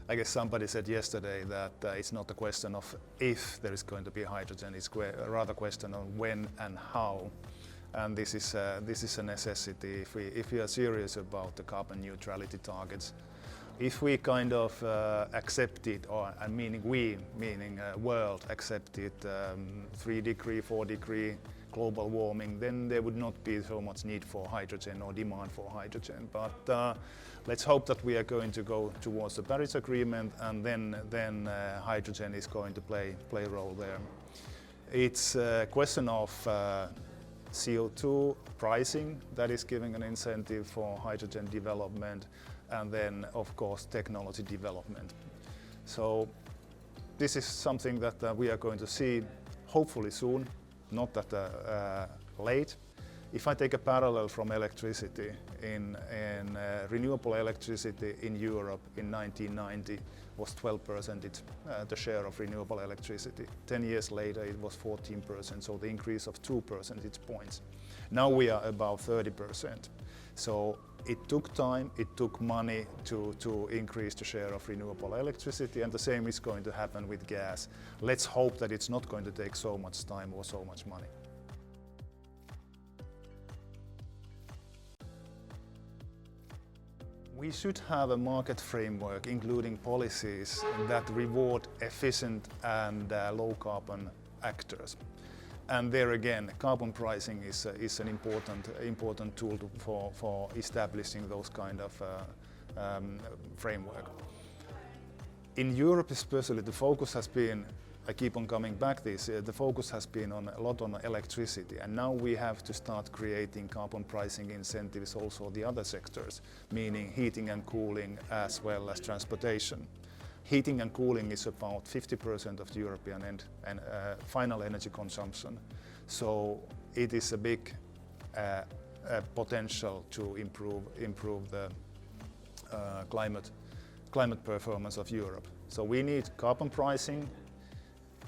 I guess somebody said yesterday that it's not a question of if there is going to be hydrogen, it's rather a question of when and how. And this is a necessity if we are serious about the carbon neutrality targets. If we kind of accept it, or meaning world accepted 3 degree, 4 degree global warming, then there would not be so much need for hydrogen or demand for hydrogen. But let's hope that we are going to go towards the Paris Agreement, and then hydrogen is going to play a role there. It's a question of CO2 pricing that is giving an incentive for hydrogen development, and then of course technology development. So this is something that we are going to see hopefully soon, not that late. If I take a parallel from electricity, in renewable electricity in Europe in 1990 was 12%, the share of renewable electricity. 10 years later it was 14%, so the increase of 2 percentage points. Now we are about 30%. So it took time, it took money to increase the share of renewable electricity, and the same is going to happen with gas. Let's hope that it's not going to take so much time or so much money. We should have a market framework, including policies that reward efficient and low carbon actors. And there again, carbon pricing is an important tool for establishing those kind of framework. In Europe especially, the focus has been, I keep on coming back this, the focus has been a lot on electricity, and now we have to start creating carbon pricing incentives also the other sectors, meaning heating and cooling as well as transportation. Heating and cooling is about 50% of the European final energy consumption, so it is a big potential to improve the climate performance of Europe. So we need carbon pricing.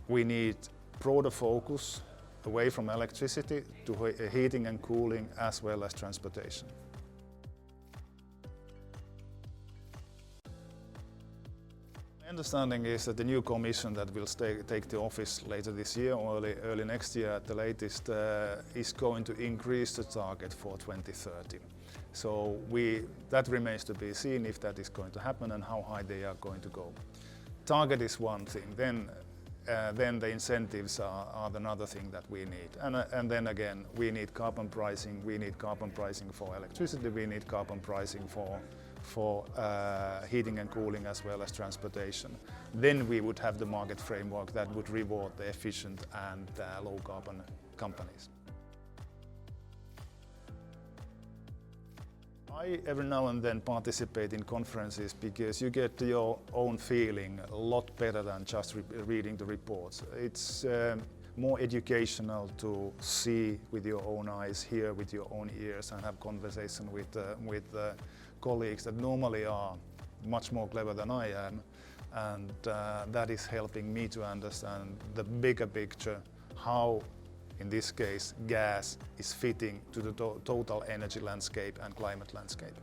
We need broader focus away from electricity to heating and cooling as well as transportation. My understanding is that the new commission that will take the office later this year or early next year at the latest is going to increase the target for 2030. So that remains to be seen if that is going to happen and how high they are going to go. Target is one thing, then the incentives are another thing that we need. And then again, we need carbon pricing. We need carbon pricing for electricity. We need carbon pricing for heating and cooling as well as transportation. Then we would have the market framework that would reward the efficient and low carbon companies. I every now and then participate in conferences because you get your own feeling a lot better than just reading the reports. It's more educational to see with your own eyes, hear with your own ears, and have conversation with colleagues that normally are much more clever than I am, and that is helping me to understand the bigger picture, how in this case gas is fitting to the total energy landscape and climate landscape.